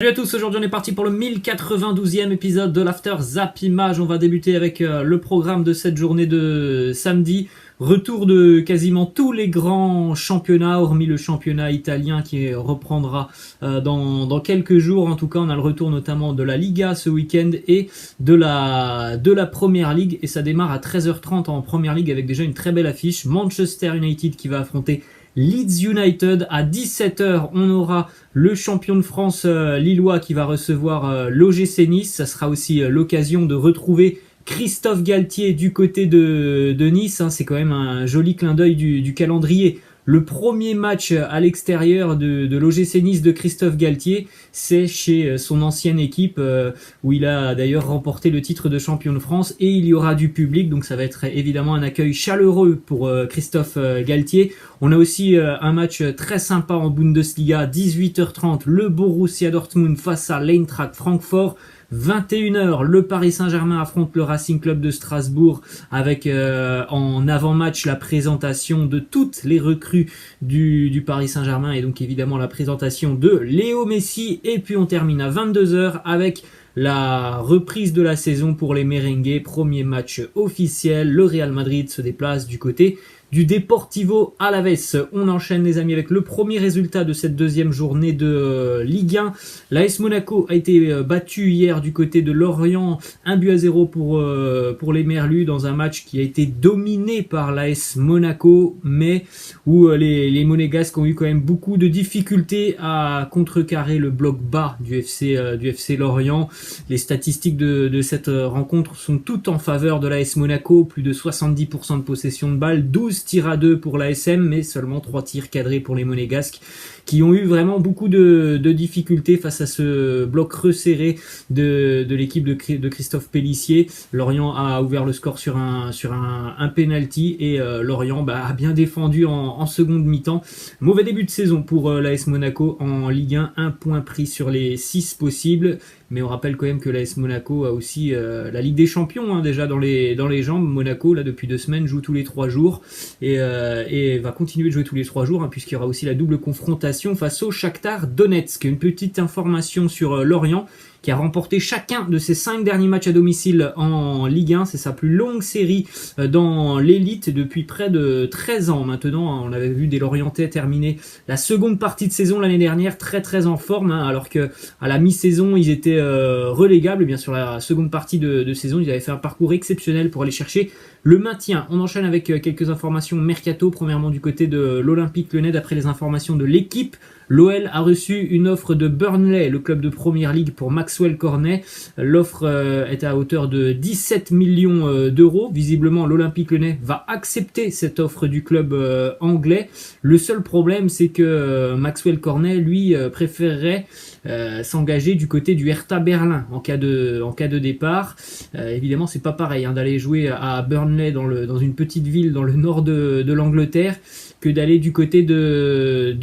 Salut à tous, aujourd'hui on est parti pour le 1092e épisode de l'After Zap Image. On va débuter avec le programme de cette journée de samedi. Retour de quasiment tous les grands championnats, hormis le championnat italien qui reprendra dans quelques jours. En tout cas, on a le retour notamment de la Liga ce week-end et de la Premier League. Et ça démarre à 13h30 en Premier League avec déjà une très belle affiche. Manchester United qui va affronter Leeds United. À 17h, on aura le champion de France lillois qui va recevoir l'OGC Nice. Ça sera aussi l'occasion de retrouver Christophe Galtier du côté de Nice. C'est quand même un joli clin d'œil du calendrier. Le premier match à l'extérieur de l'OGC Nice de Christophe Galtier, c'est chez son ancienne équipe où il a d'ailleurs remporté le titre de champion de France, et il y aura du public, donc ça va être évidemment un accueil chaleureux pour Christophe Galtier. On a aussi un match très sympa en Bundesliga, 18h30, le Borussia Dortmund face à l'Eintracht Francfort. 21h, le Paris Saint-Germain affronte le Racing Club de Strasbourg avec en avant-match la présentation de toutes les recrues du Paris Saint-Germain et donc évidemment la présentation de Léo Messi. Et puis on termine à 22h avec la reprise de la saison pour les merengues. Premier match officiel, le Real Madrid se déplace du côté du Deportivo Alavés. On enchaîne les amis avec le premier résultat de cette deuxième journée de Ligue 1. L'AS Monaco a été battu hier du côté de Lorient, 1-0 pour les Merlus dans un match qui a été dominé par l'AS Monaco, mais où les Monégasques ont eu quand même beaucoup de difficultés à contrecarrer le bloc bas du FC Lorient. Les statistiques de cette rencontre sont toutes en faveur de l'AS Monaco, plus de 70% de possession de balle, 12 tirs à 2 pour l'ASM, mais seulement 3 tirs cadrés pour les Monégasques, qui ont eu vraiment beaucoup de difficultés face à ce bloc resserré de l'équipe de Christophe Pélissier. Lorient a ouvert le score sur un penalty et Lorient a bien défendu en seconde mi-temps. Mauvais début de saison pour l'AS Monaco en Ligue 1, 1 point pris sur les 6 possibles. Mais on rappelle quand même que l'AS Monaco a aussi la Ligue des Champions déjà dans les jambes. Monaco, là, depuis 2 semaines, joue tous les 3 jours et va continuer de jouer tous les 3 jours puisqu'il y aura aussi la double confrontation face au Shakhtar Donetsk. Une petite information sur Lorient qui a remporté chacun de ses 5 derniers matchs à domicile en Ligue 1. C'est sa plus longue série dans l'élite depuis près de 13 ans maintenant. On avait vu des Lorientais terminer la seconde partie de saison l'année dernière très en forme, alors que à la mi-saison ils étaient relégables. Et bien sur la seconde partie de saison, ils avaient fait un parcours exceptionnel pour aller chercher le maintien. On enchaîne avec quelques informations mercato. Premièrement du côté de l'Olympique Lyonnais, d'après les informations de l'équipe, l'OL a reçu une offre de Burnley, le club de Première Ligue, pour Maxwell Cornet. L'offre est à hauteur de 17 millions d'euros. Visiblement, l'Olympique Lyonnais va accepter cette offre du club anglais. Le seul problème, c'est que Maxwell Cornet, lui, préférerait s'engager du côté du Hertha Berlin en cas de départ. Évidemment, c'est pas pareil d'aller jouer à Burnley dans une petite ville dans le nord de l'Angleterre que d'aller du côté de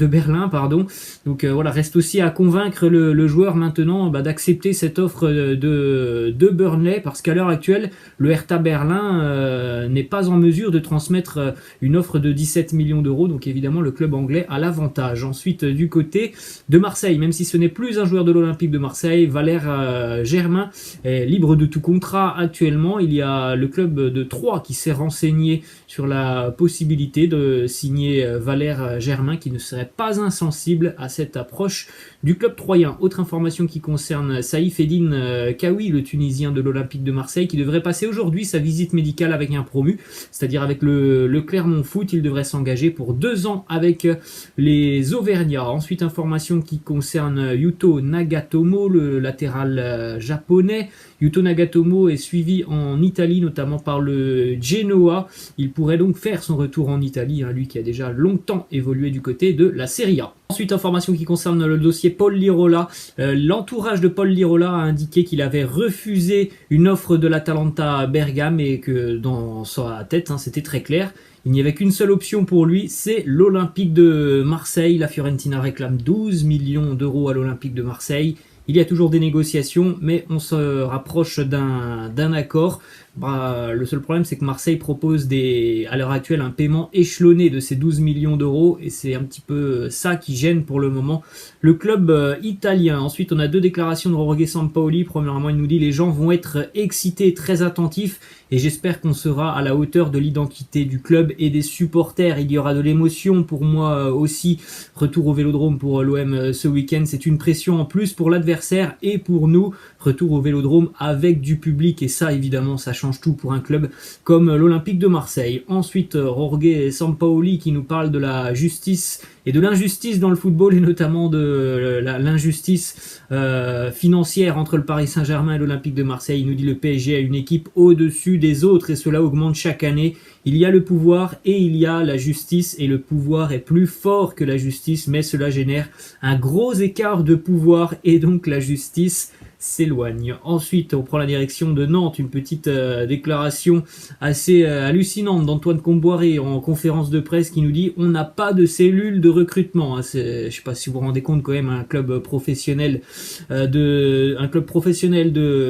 Berlin, pardon. Donc voilà, reste aussi à convaincre le joueur maintenant d'accepter cette offre de Burnley, parce qu'à l'heure actuelle, le Hertha Berlin n'est pas en mesure de transmettre une offre de 17 millions d'euros. Donc évidemment, le club anglais a l'avantage. Ensuite, du côté de Marseille, même si ce n'est plus un joueur de l'Olympique de Marseille, Valère Germain est libre de tout contrat actuellement. Il y a le club de Troyes qui s'est renseigné sur la possibilité de signer Valère Germain, qui ne serait pas insensible à cette approche du club troyen. Autre information qui concerne Saïf Eddine Kaoui, le Tunisien de l'Olympique de Marseille, qui devrait passer aujourd'hui sa visite médicale avec un promu, c'est-à-dire avec le Clermont Foot. Il devrait s'engager pour 2 ans avec les Auvergnats. Ensuite, information qui concerne Yuto Nagatomo, le latéral japonais. Yuto Nagatomo est suivi en Italie, notamment par le Genoa. Il pourrait donc faire son retour en Italie, lui qui a déjà longtemps évolué du côté de la Serie A. Ensuite, information qui concerne le dossier Paul Lirola. L'entourage de Paul Lirola a indiqué qu'il avait refusé une offre de l'Atalanta Bergame et que dans sa tête, c'était très clair. Il n'y avait qu'une seule option pour lui, c'est l'Olympique de Marseille. La Fiorentina réclame 12 millions d'euros à l'Olympique de Marseille. Il y a toujours des négociations, mais on se rapproche d'un accord. Le seul problème, c'est que Marseille propose à l'heure actuelle un paiement échelonné de ces 12 millions d'euros, et c'est un petit peu ça qui gêne pour le moment le club italien. Ensuite, on a 2 déclarations de Jorge Sampaoli. Premièrement, il nous dit: les gens vont être excités, très attentifs, et j'espère qu'on sera à la hauteur de l'identité du club et des supporters. Il y aura de l'émotion pour moi aussi. Retour au Vélodrome pour l'OM ce week-end, c'est une pression en plus pour l'adversaire et pour nous. Retour au Vélodrome avec du public, et ça évidemment ça change tout pour un club comme l'Olympique de Marseille. Ensuite, Jorge Sampaoli qui nous parle de la justice et de l'injustice dans le football, et notamment de l'injustice financière entre le Paris Saint-Germain et l'Olympique de Marseille. Il nous dit: le PSG a une équipe au-dessus des autres et cela augmente chaque année. Il y a le pouvoir et il y a la justice, et le pouvoir est plus fort que la justice, mais cela génère un gros écart de pouvoir et donc la justice s'éloigne. Ensuite, on prend la direction de Nantes, une petite déclaration assez hallucinante d'Antoine Comboiré en conférence de presse qui nous dit: on n'a pas de cellule de recrutement. Je ne sais pas si vous vous rendez compte, quand même, un club professionnel de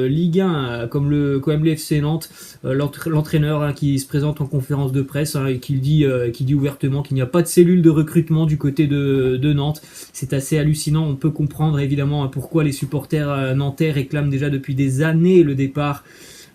Ligue 1 comme le FC Nantes, l'entraîneur qui se présente en conférence de presse et qui dit ouvertement qu'il n'y a pas de cellule de recrutement du côté de Nantes. C'est assez hallucinant. On peut comprendre évidemment pourquoi les supporters nantais réclament déjà depuis des années le départ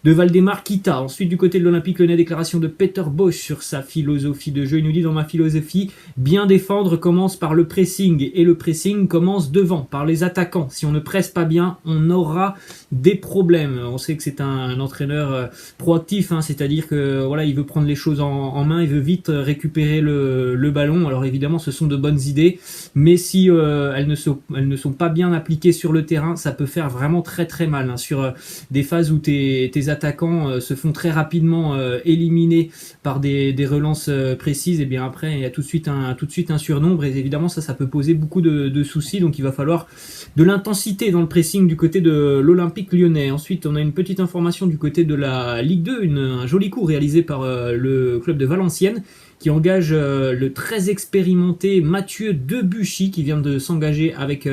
de Valdemar Kita. Ensuite, du côté de l'Olympique Lyonnais, déclaration de Peter Bosz sur sa philosophie de jeu. Il nous dit: dans ma philosophie, bien défendre commence par le pressing, et le pressing commence devant, par les attaquants. Si on ne presse pas bien, on aura des problèmes. On sait que c'est un entraîneur proactif, c'est-à-dire que voilà, il veut prendre les choses en main, il veut vite récupérer le ballon. Alors évidemment, ce sont de bonnes idées, mais si elles ne sont pas bien appliquées sur le terrain, ça peut faire vraiment très très mal, sur des phases où tes attaquants se font très rapidement éliminer par des relances précises. Et bien après, il y a tout de suite un surnombre, et évidemment ça peut poser beaucoup de soucis. Donc il va falloir de l'intensité dans le pressing du côté de l'Olympique Lyonnais. Ensuite, on a une petite information du côté de la Ligue 2, un joli coup réalisé par le club de Valenciennes, qui engage le très expérimenté Mathieu Debuchy, qui vient de s'engager avec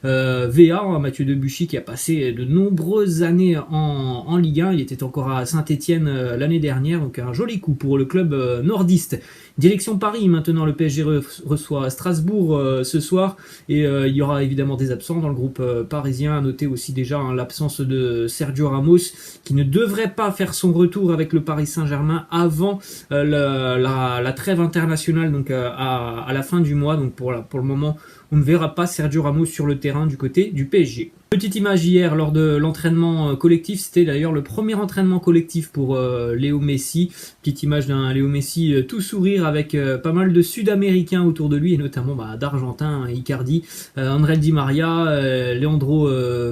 VA. Mathieu Debuchy qui a passé de nombreuses années en Ligue 1. Il était encore à Saint-Etienne l'année dernière, donc un joli coup pour le club nordiste. Direction Paris maintenant, le PSG reçoit Strasbourg ce soir, et il y aura évidemment des absents dans le groupe parisien. À noter aussi déjà l'absence de Sergio Ramos, qui ne devrait pas faire son retour avec le Paris Saint-Germain avant la trêve internationale, donc à la fin du mois. Donc pour le moment, on ne verra pas Sergio Ramos sur le terrain du côté du PSG. Petite image hier lors de l'entraînement collectif, c'était d'ailleurs le premier entraînement collectif pour Léo Messi. Petite image d'un Léo Messi tout sourire avec pas mal de Sud-Américains autour de lui, et notamment d'Argentins, Icardi, André Di Maria, Leandro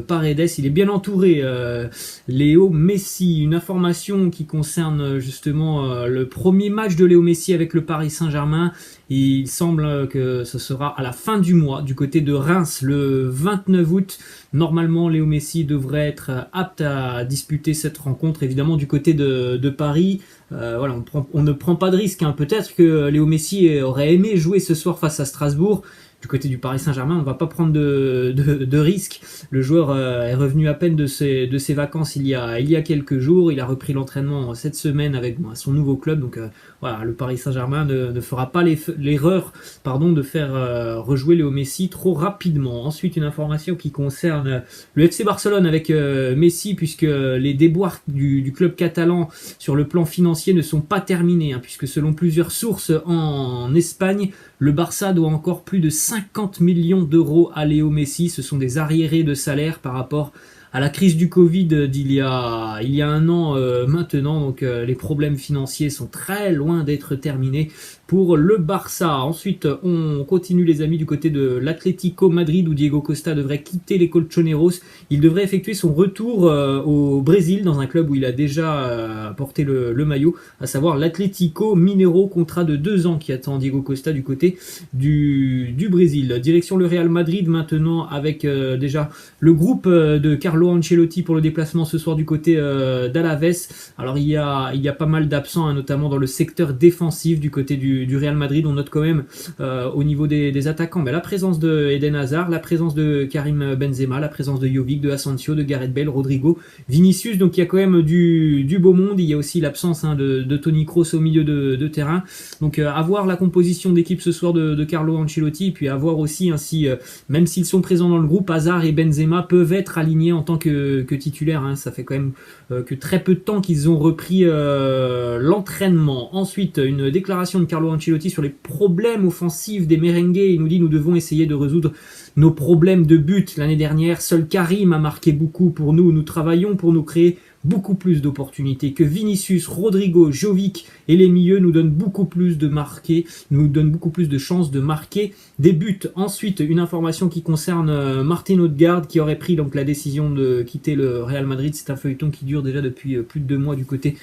Paredes. Il est bien entouré, Léo Messi. Une information qui concerne justement le premier match de Léo Messi avec le Paris Saint-Germain. Il semble que ce sera à la fin du mois du côté de Reims, le 29 août. Normalement, Léo Messi devrait être apte à disputer cette rencontre. Évidemment, du côté de Paris, on ne prend pas de risque. Peut-être que Léo Messi aurait aimé jouer ce soir face à Strasbourg. Du côté du Paris Saint-Germain, on ne va pas prendre de risques. Le joueur est revenu à peine de ses vacances il y a quelques jours. Il a repris l'entraînement cette semaine avec son nouveau club. Donc le Paris Saint-Germain ne fera pas l'erreur de faire rejouer Léo Messi trop rapidement. Ensuite, une information qui concerne le FC Barcelone avec Messi, puisque les déboires du club catalan sur le plan financier ne sont pas terminés, puisque selon plusieurs sources en Espagne, le Barça doit encore plus de 50 millions d'euros à Léo Messi. Ce sont des arriérés de salaire par rapport à la crise du Covid d'il y a un an maintenant. Donc les problèmes financiers sont très loin d'être terminés pour le Barça. Ensuite, on continue les amis du côté de l'Atlético Madrid, où Diego Costa devrait quitter les Colchoneros. Il devrait effectuer son retour au Brésil, dans un club où il a déjà porté le maillot, à savoir l'Atlético Mineiro. Contrat de 2 ans qui attend Diego Costa du côté du Brésil. Direction le Real Madrid maintenant, avec déjà le groupe de Carlo Ancelotti pour le déplacement ce soir du côté d'Alaves. Alors il y a pas mal d'absents, notamment dans le secteur défensif du côté du du Real Madrid. On note quand même au niveau des attaquants la présence de Eden Hazard, la présence de Karim Benzema, la présence de Jovic, de Asensio, de Gareth Bale, Rodrigo, Vinicius. Donc il y a quand même du beau monde. Il y a aussi l'absence de Toni Kroos au milieu de terrain. Donc à voir la composition d'équipe ce soir de Carlo Ancelotti, puis à voir aussi si même s'ils sont présents dans le groupe, Hazard et Benzema peuvent être alignés en tant que titulaires. Ça fait quand même que très peu de temps qu'ils ont repris l'entraînement. Ensuite, une déclaration de Carlo Ancelotti sur les problèmes offensifs des merengues. Il nous dit: nous devons essayer de résoudre nos problèmes de but. L'année dernière, seul Karim a marqué beaucoup pour nous. Nous travaillons pour nous créer beaucoup plus d'opportunités, que Vinicius, Rodrigo, Jovic et les milieux nous donnent beaucoup plus de chances de marquer des buts. Ensuite, une information qui concerne Martin Odegaard, qui aurait pris donc la décision de quitter le Real Madrid. C'est un feuilleton qui dure déjà depuis plus de 2 mois du côté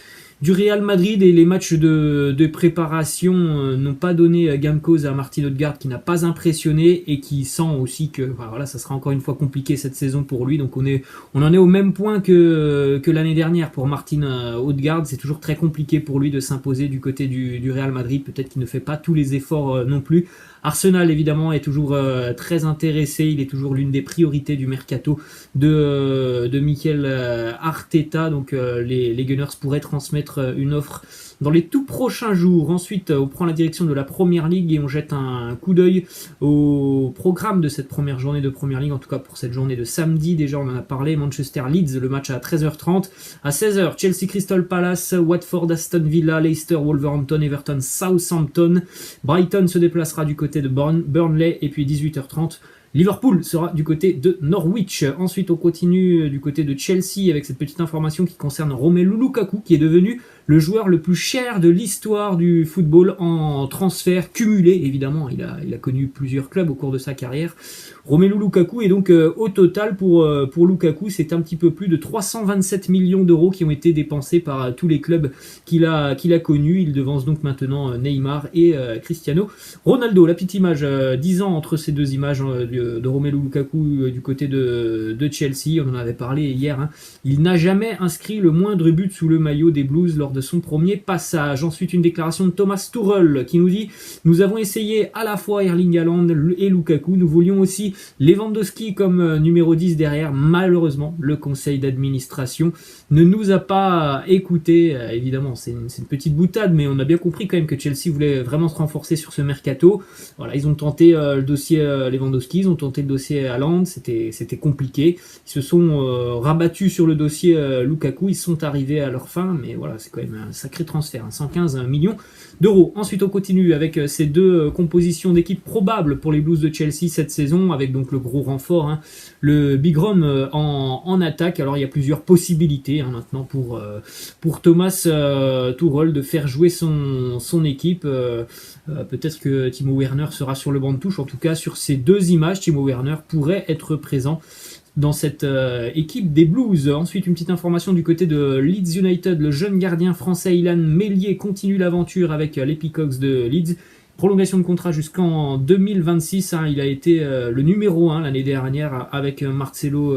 du Real Madrid, et les matchs de préparation n'ont pas donné gain de cause à Martin Odegaard, qui n'a pas impressionné et qui sent aussi que voilà, ça sera encore une fois compliqué cette saison pour lui. Donc on en est au même point que l'année dernière pour Martin Odegaard. C'est toujours très compliqué pour lui de s'imposer du côté du Real Madrid. Peut-être qu'il ne fait pas tous les efforts non plus. Arsenal évidemment est toujours très intéressé, il est toujours l'une des priorités du mercato de Mikel Arteta. Donc les Gunners pourraient transmettre une offre dans les tout prochains jours. Ensuite, on prend la direction de la Première Ligue et on jette un coup d'œil au programme de cette première journée de Première Ligue, en tout cas pour cette journée de samedi. Déjà, on en a parlé, Manchester Leeds, le match à 13h30. À 16h, Chelsea Crystal Palace, Watford Aston Villa, Leicester Wolverhampton, Everton Southampton. Brighton se déplacera du côté de Burnley, et puis 18h30, Liverpool sera du côté de Norwich. Ensuite, on continue du côté de Chelsea avec cette petite information qui concerne Romelu Lukaku, qui est devenu le joueur le plus cher de l'histoire du football en transfert cumulé. Évidemment, il a connu plusieurs clubs au cours de sa carrière. Romelu Lukaku, et donc au total pour Lukaku, c'est un petit peu plus de 327 millions d'euros qui ont été dépensés par tous les clubs qu'il a connus. Il devance donc maintenant Neymar et Cristiano Ronaldo. La petite image, 10 ans entre ces deux images de Romelu Lukaku du côté de Chelsea. On en avait parlé hier. Il n'a jamais inscrit le moindre but sous le maillot des Blues lors de son premier passage. Ensuite, une déclaration de Thomas Tuchel qui nous dit: nous avons essayé à la fois Erling Haaland et Lukaku, nous voulions aussi Lewandowski comme numéro 10 derrière. Malheureusement, le conseil d'administration ne nous a pas écoutés. Évidemment, c'est une petite boutade, mais on a bien compris quand même que Chelsea voulait vraiment se renforcer sur ce mercato. Voilà, ils ont tenté le dossier Lewandowski, ils ont tenté le dossier Haaland, c'était compliqué. Ils se sont rabattus sur le dossier Lukaku, ils sont arrivés à leur fin, mais voilà, c'est quand même un sacré transfert, 115 millions d'euros. Ensuite, on continue avec ces deux compositions d'équipe probables pour les Blues de Chelsea cette saison, avec donc le gros renfort, le Big Rom en attaque. Alors il y a plusieurs possibilités maintenant pour Thomas Tuchel de faire jouer son équipe. Peut-être que Timo Werner sera sur le banc de touche. En tout cas, sur ces deux images, Timo Werner pourrait être présent dans cette équipe des Blues. Ensuite, une petite information du côté de Leeds United. Le jeune gardien français Ilan Meslier continue l'aventure avec les Peacocks de Leeds. Prolongation de contrat jusqu'en 2026. Il a été le numéro 1 l'année dernière avec Marcelo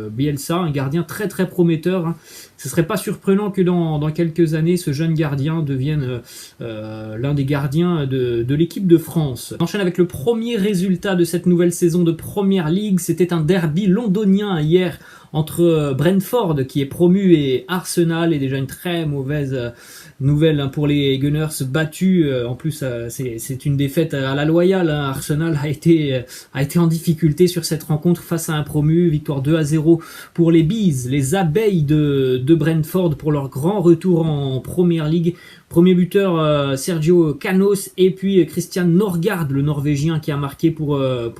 Bielsa, un gardien très très prometteur. Ce serait pas surprenant que dans quelques années, ce jeune gardien devienne l'un des gardiens de l'équipe de France. On enchaîne avec le premier résultat de cette nouvelle saison de Première Ligue. C'était un derby londonien hier entre Brentford qui est promu et Arsenal, et déjà une très mauvaise nouvelle pour les Gunners battus. En plus, c'est une défaite à la loyale. Arsenal a été en difficulté sur cette rencontre face à un promu. Victoire 2-0 pour les Bees, les abeilles de Brentford, pour leur grand retour en Première Ligue. Premier buteur Sergio Canos, et puis Christian Norgard, le Norvégien, qui a marqué pour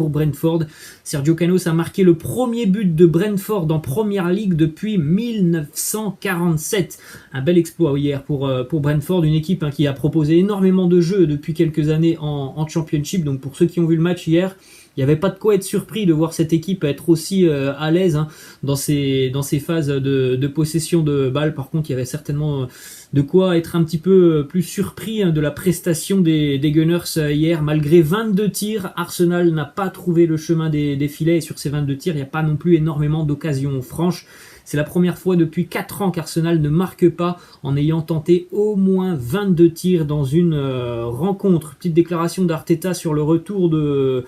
Brentford. Sergio Canos a marqué le premier but de Brentford en Première Ligue depuis 1947. Un bel exploit hier pour Brentford, une équipe qui a proposé énormément de jeux depuis quelques années en Championship. Donc pour ceux qui ont vu le match hier, il n'y avait pas de quoi être surpris de voir cette équipe être aussi à l'aise dans ces phases de possession de balles. Par contre, il y avait certainement De quoi être un petit peu plus surpris de la prestation des Gunners hier. Malgré 22 tirs, Arsenal n'a pas trouvé le chemin des filets, et sur ces 22 tirs, il n'y a pas non plus énormément d'occasions franches. C'est la première fois depuis 4 ans qu'Arsenal ne marque pas en ayant tenté au moins 22 tirs dans une rencontre. Petite déclaration d'Arteta sur le retour de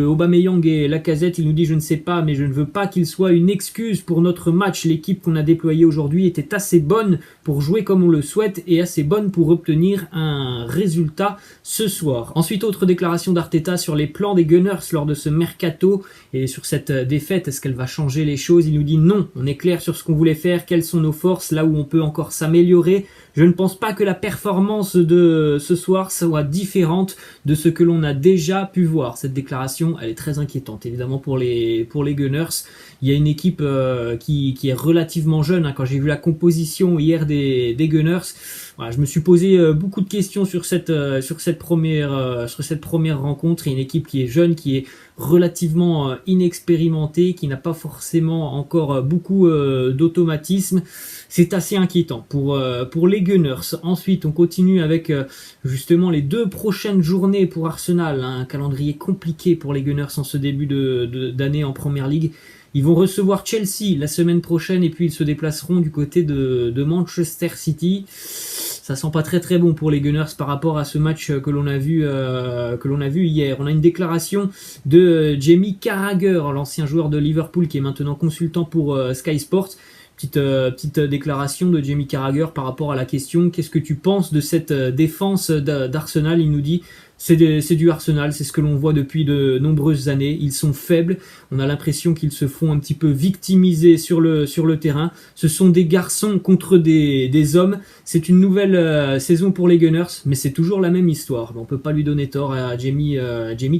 Aubameyang et Lacazette. Il nous dit: je ne sais pas, mais je ne veux pas qu'il soit une excuse pour notre match. L'équipe qu'on a déployée aujourd'hui était assez bonne pour jouer comme on le souhaite et assez bonne pour obtenir un résultat ce soir. Ensuite, autre déclaration d'Arteta sur les plans des Gunners lors de ce mercato et sur cette défaite. Est-ce qu'elle va changer les choses? Il nous dit non, on est clair sur ce qu'on voulait faire, quelles sont nos forces, là où on peut encore s'améliorer. Je ne pense pas que la performance de ce soir soit différente de ce que l'on a déjà pu voir. Cette déclaration, elle est très inquiétante, évidemment, pour les Gunners. Il y a une équipe qui est relativement jeune. Quand j'ai vu la composition hier des Gunners, voilà, je me suis posé beaucoup de questions sur cette première rencontre. Il y a une équipe qui est jeune, qui est relativement inexpérimentée, qui n'a pas forcément encore beaucoup d'automatisme. C'est assez inquiétant pour les Gunners. Ensuite, on continue avec justement les 2 prochaines journées pour Arsenal. Un calendrier compliqué pour les Gunners en ce début d'année en Premier League. Ils vont recevoir Chelsea la semaine prochaine et puis ils se déplaceront du côté de Manchester City. Ça sent pas très très bon pour les Gunners par rapport à ce match que l'on a vu hier. On a une déclaration de Jamie Carragher, l'ancien joueur de Liverpool qui est maintenant consultant pour Sky Sports. Petite déclaration de Jamie Carragher par rapport à la question: qu'est-ce que tu penses de cette défense d'Arsenal? Il nous dit: c'est du Arsenal, c'est ce que l'on voit depuis de nombreuses années. Ils sont faibles, on a l'impression qu'ils se font un petit peu victimiser sur le terrain. Ce sont des garçons contre des hommes. C'est une nouvelle saison pour les Gunners, mais c'est toujours la même histoire. On peut pas lui donner tort à Jamie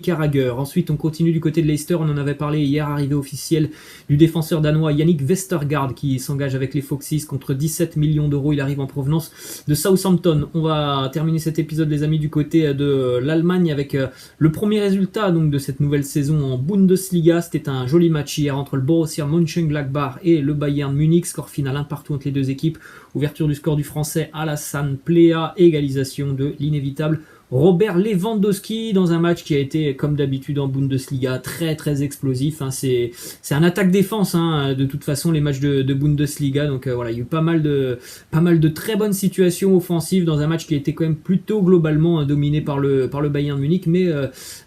Carragher. Ensuite, on continue du côté de Leicester. On en avait parlé hier, arrivée officielle du défenseur danois Yannick Vestergaard qui s'engage avec les Foxes contre 17 millions d'euros. Il arrive en provenance de Southampton. On va terminer cet épisode, les amis, du côté de l'Allemagne avec le premier résultat donc de cette nouvelle saison en Bundesliga. C'était un joli match hier entre le Borussia Mönchengladbach et le Bayern Munich. Score final 1-1 entre les deux équipes. Ouverture du score du français Alassane Plea, égalisation de l'inévitable Robert Lewandowski dans un match qui a été, comme d'habitude en Bundesliga, très très explosif. C'est un attaque-défense de toute façon les matchs de Bundesliga. Donc voilà, il y a eu pas mal de très bonnes situations offensives dans un match qui a été quand même plutôt globalement dominé par le Bayern Munich. Mais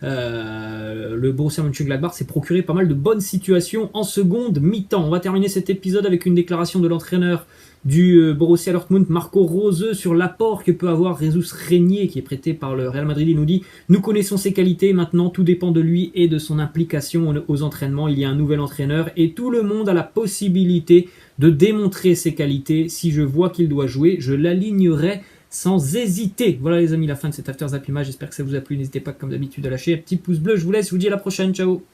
le Borussia Mönchengladbach s'est procuré pas mal de bonnes situations en seconde mi-temps. On va terminer cet épisode avec une déclaration de l'entraîneur du Borussia Dortmund, Marco Rose, sur l'apport que peut avoir Jesus Régnier qui est prêté par le Real Madrid. Il nous dit: nous connaissons ses qualités, maintenant tout dépend de lui et de son implication aux entraînements. Il y a un nouvel entraîneur et tout le monde a la possibilité de démontrer ses qualités. Si je vois qu'il doit jouer, je l'alignerai sans hésiter. Voilà les amis, la fin de cet After Zap Image. J'espère que ça vous a plu. N'hésitez pas comme d'habitude à lâcher un petit pouce bleu. Je vous laisse, je vous dis à la prochaine, ciao.